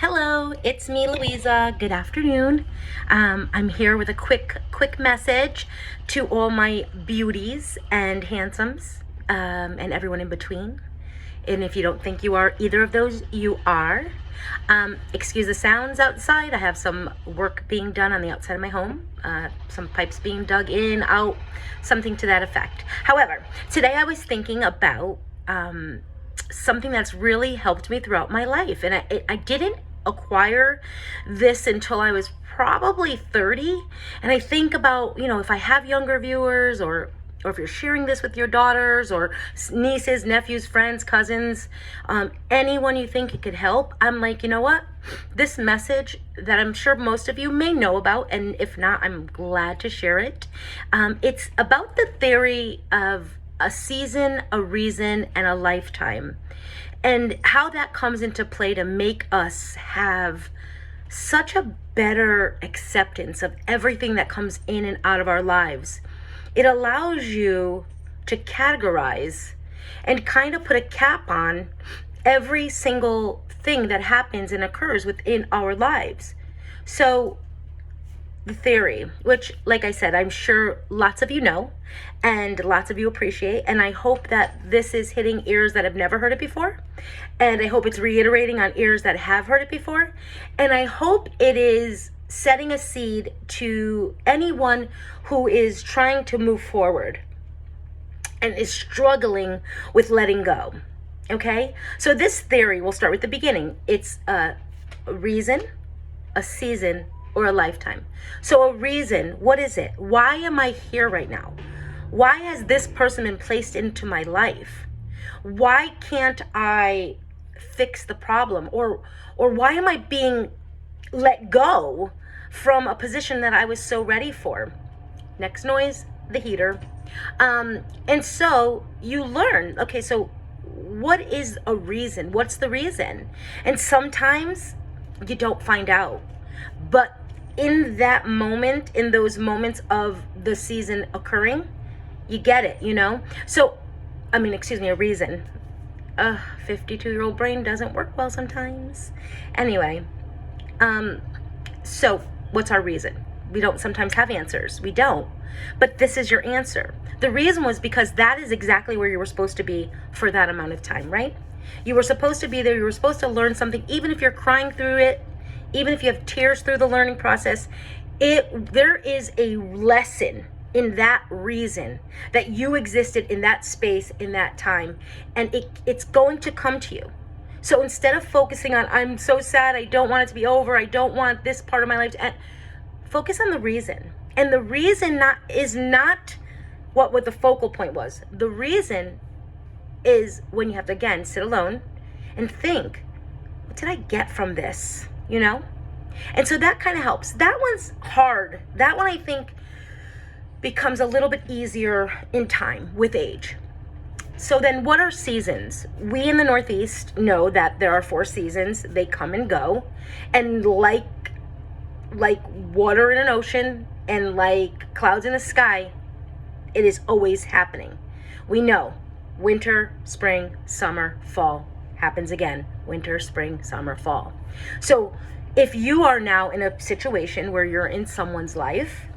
Hello, it's me, Louisa. Good afternoon. I'm here with a quick message to all my beauties and handsomes, and everyone in between. And if you don't think you are either of those, you are. Excuse the sounds outside. I have some work being done on the outside of my home. Some pipes being dug in, out, something to that effect. However, today I was thinking about something that's really helped me throughout my life. And I didn't acquire this until I was probably 30. And I think about, if I have younger viewers, or if you're sharing this with your daughters or nieces, nephews, friends, cousins, anyone you think it could help, I'm like, you know what? This message that I'm sure most of you may know about, and if not, I'm glad to share it. It's about the theory of a season, a reason, and a lifetime, and how that comes into play to make us have such a better acceptance of everything that comes in and out of our lives. It allows you to categorize and kind of put a cap on every single thing that happens and occurs within our lives. So the theory, which, like I said, I'm sure lots of you know and lots of you appreciate, and I hope that this is hitting ears that have never heard it before, and I hope it's reiterating on ears that have heard it before, and I hope it is setting a seed to anyone who is trying to move forward and is struggling with letting go. Okay? So this theory, we'll start with the beginning. It's a reason, a season, or a lifetime. So a reason, what is it? Why am I here right now? Why has this person been placed into my life? Why can't I fix the problem? Or why am I being let go from a position that I was so ready for? Next noise, the heater. And so you learn, okay, so what is a reason? What's the reason? And sometimes you don't find out. But in that moment, in those moments of the season occurring, you get it, So, a reason. 52-year-old brain doesn't work well sometimes. Anyway, so what's our reason? We don't sometimes have answers. We don't. But this is your answer. The reason was because that is exactly where you were supposed to be for that amount of time, right? You were supposed to be there. You were supposed to learn something, even if you're crying through it, even if you have tears through the learning process. There is a lesson in that reason that you existed in that space, in that time, and it's going to come to you. So instead of focusing on, I'm so sad, I don't want it to be over, I don't want this part of my life to end, focus on the reason. And the reason is not what the focal point was. The reason is when you have to, again, sit alone and think, what did I get from this? And so that kind of helps. That one's hard. That one, I think, becomes a little bit easier in time with age. So then what are seasons? We in the Northeast know that there are 4 seasons. They come and go. And like water in an ocean and like clouds in the sky, it is always happening. We know winter, spring, summer, fall happens again. Winter, spring, summer, fall. So if you are now in a situation where you're in someone's life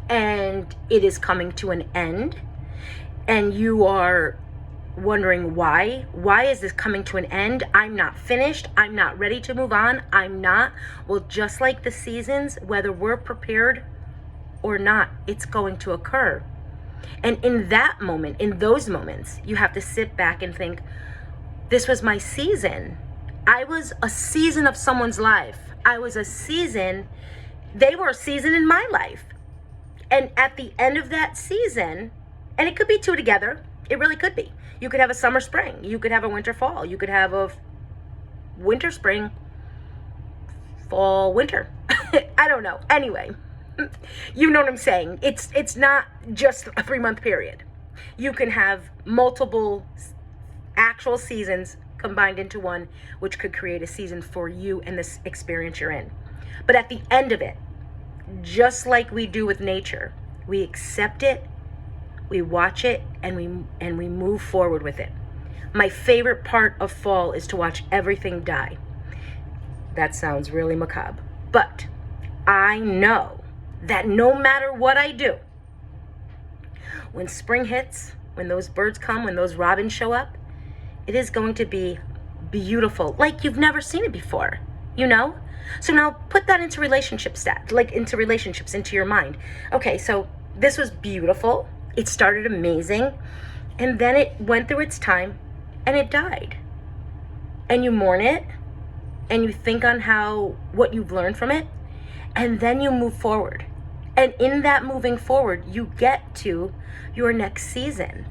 and it is coming to an end, and you are wondering why is this coming to an end? I'm not finished. I'm not ready to move on. Well, just like the seasons, whether we're prepared or not, it's going to occur. And in that moment, in those moments, you have to sit back and think, this was my season. I was a season of someone's life. They were a season in my life. And at the end of that season, and it could be 2 together, it really could be. You could have a summer, spring. You could have a winter, fall. You could have a winter, spring, fall, winter. I don't know. Anyway, you know what I'm saying. It's not just a 3-month period. You can have multiple actual seasons combined into one, which could create a season for you and this experience you're in. But at the end of it, just like we do with nature, we accept it, we watch it, and we move forward with it. My favorite part of fall is to watch everything die. That sounds really macabre. But I know that no matter what I do, when spring hits, when those birds come, when those robins show up, it is going to be beautiful, like you've never seen it before, you know? So now put that into into relationships, into your mind. Okay, so this was beautiful. It started amazing. And then it went through its time and it died. And you mourn it and you think on what you've learned from it. And then you move forward. And in that moving forward, you get to your next season.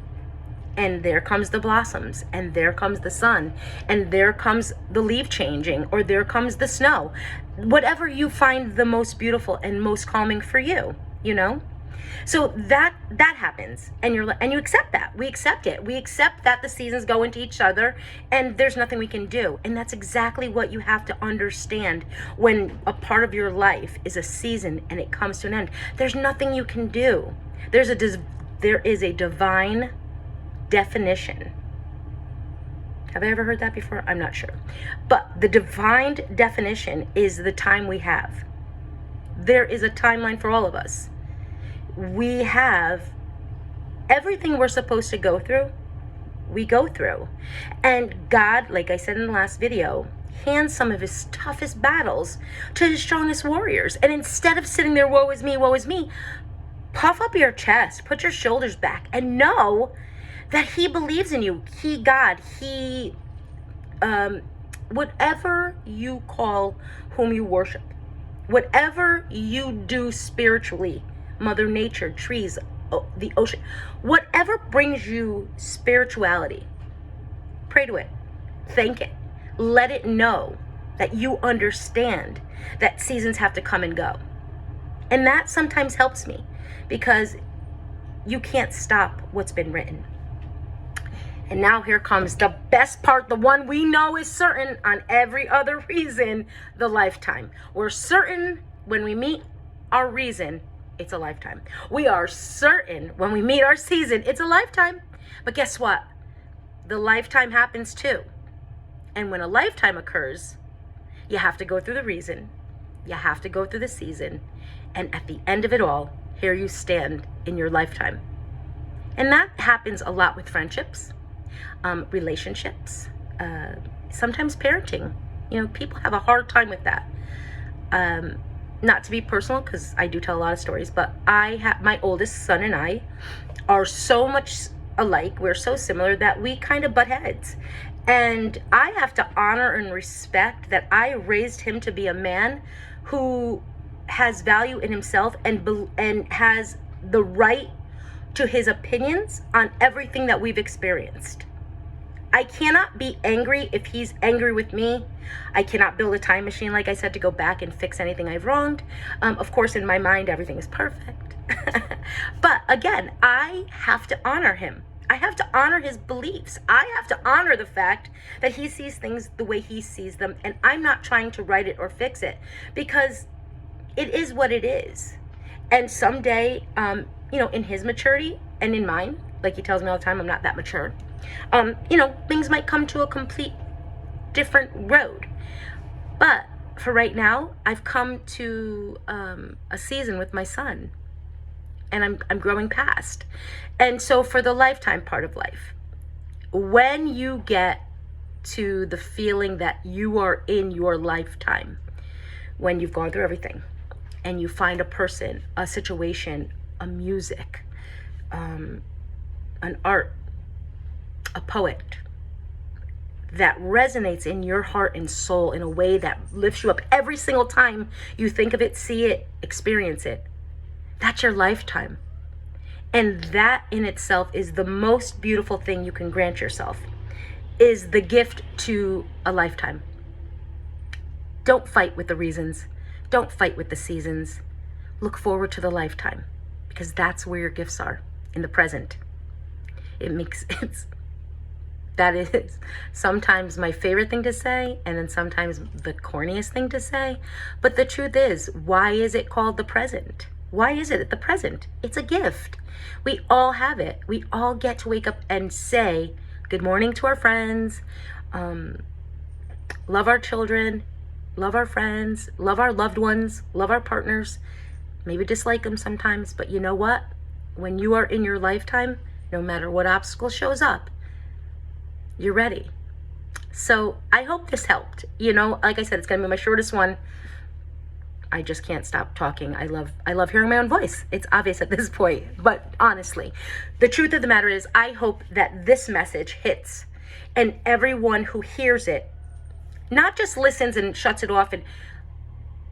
And there comes the blossoms, and there comes the sun, and there comes the leaf changing, or there comes the snow. Whatever you find the most beautiful and most calming for you, you know? So that happens, and you accept that. We accept it. We accept that the seasons go into each other, and there's nothing we can do. And that's exactly what you have to understand when a part of your life is a season and it comes to an end. There's nothing you can do. There is a divine definition. Have I ever heard that before? I'm not sure. But the divine definition is the time we have. There is a timeline for all of us. We have everything we're supposed to go through, we go through. And God, like I said in the last video, hands some of his toughest battles to his strongest warriors. And instead of sitting there, woe is me, puff up your chest, put your shoulders back, and know that he believes in you. Whatever you call whom you worship, whatever you do spiritually, Mother Nature, trees, the ocean, whatever brings you spirituality, pray to it, thank it, let it know that you understand that seasons have to come and go. And that sometimes helps me, because you can't stop what's been written. And now here comes the best part, the one we know is certain on every other reason, the lifetime. We're certain when we meet our reason, it's a lifetime. We are certain when we meet our season, it's a lifetime. But guess what? The lifetime happens too. And when a lifetime occurs, you have to go through the reason, you have to go through the season, and at the end of it all, here you stand in your lifetime. And that happens a lot with friendships. Relationships, sometimes parenting. You know, people have a hard time with that. Not to be personal, because I do tell a lot of stories, but my oldest son and I are so much alike. We're so similar that we kind of butt heads. And I have to honor and respect that I raised him to be a man who has value in himself and has the right to his opinions on everything that we've experienced. I cannot be angry if he's angry with me. I cannot build a time machine, like I said, to go back and fix anything I've wronged. Of course, in my mind, everything is perfect. But again, I have to honor him. I have to honor his beliefs. I have to honor the fact that he sees things the way he sees them. And I'm not trying to write it or fix it, because it is what it is. And someday, in his maturity and in mine, like he tells me all the time, I'm not that mature. Things might come to a complete different road. But for right now, I've come to a season with my son, and I'm growing past. And so for the lifetime part of life, when you get to the feeling that you are in your lifetime, when you've gone through everything, and you find a person, a situation, a music, an art, a poet that resonates in your heart and soul in a way that lifts you up every single time you think of it, see it, experience it, that's your lifetime. And that in itself is the most beautiful thing you can grant yourself, is the gift to a lifetime. Don't fight with the reasons. Don't fight with the seasons. Look forward to the lifetime, because that's where your gifts are, in the present. That is sometimes my favorite thing to say, and then sometimes the corniest thing to say. But the truth is, why is it called the present? Why is it the present? It's a gift. We all have it. We all get to wake up and say good morning to our friends, love our children, love our friends, love our loved ones, love our partners, maybe dislike them sometimes, but you know what? When you are in your lifetime, no matter what obstacle shows up, you're ready. So I hope this helped. You know, like I said, it's gonna be my shortest one. I just can't stop talking. I love hearing my own voice. It's obvious at this point, but honestly, the truth of the matter is I hope that this message hits and everyone who hears it not just listens and shuts it off, and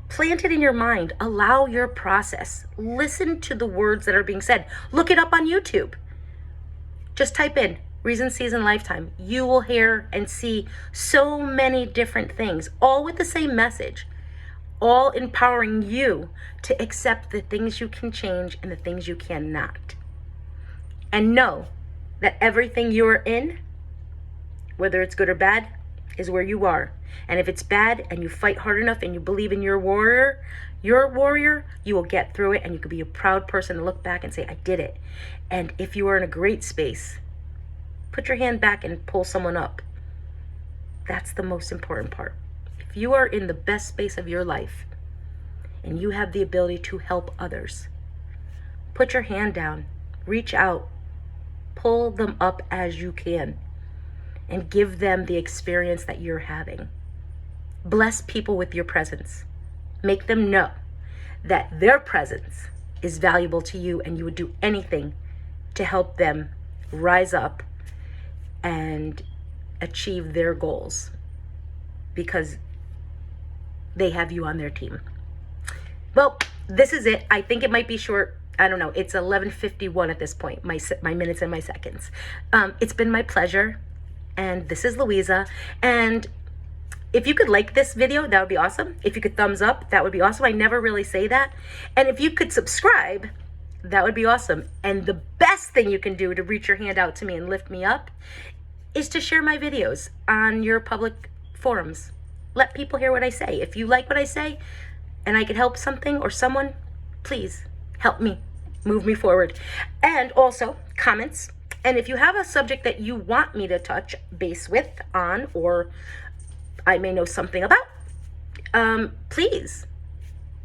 plant it in your mind. Allow your process. Listen to the words that are being said. Look it up on YouTube. Just type in reason, season, lifetime. You will hear and see so many different things, all with the same message, all empowering you to accept the things you can change and the things you cannot. And know that everything you're in, whether it's good or bad, is where you are. And if it's bad and you fight hard enough and you believe in your warrior, you will get through it, and you can be a proud person to look back and say, I did it. And if you are in a great space, put your hand back and pull someone up. That's the most important part. If you are in the best space of your life and you have the ability to help others, put your hand down, reach out, pull them up as you can, and give them the experience that you're having. Bless people with your presence. Make them know that their presence is valuable to you, and you would do anything to help them rise up and achieve their goals because they have you on their team. Well, this is it. I think it might be short. I don't know. It's 11:51 at this point, my minutes and my seconds. It's been my pleasure. And this is Louisa. And if you could like this video, that would be awesome. If you could thumbs up, that would be awesome. I never really say that. And if you could subscribe, that would be awesome. And the best thing you can do to reach your hand out to me and lift me up is to share my videos on your public forums. Let people hear what I say. If you like what I say and I can help something or someone, please help me, move me forward. And also comments. And if you have a subject that you want me to touch base with on, or I may know something about, please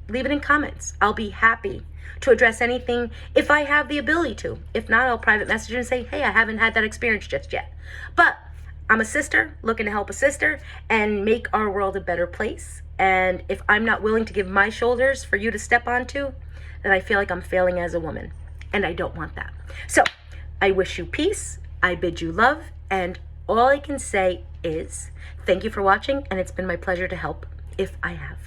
leave it in comments. I'll be happy to address anything if I have the ability to. If not, I'll private message you and say, hey, I haven't had that experience just yet. But I'm a sister looking to help a sister and make our world a better place. And if I'm not willing to give my shoulders for you to step onto, then I feel like I'm failing as a woman. And I don't want that. So I wish you peace, I bid you love, and all I can say is thank you for watching, and it's been my pleasure to help if I have.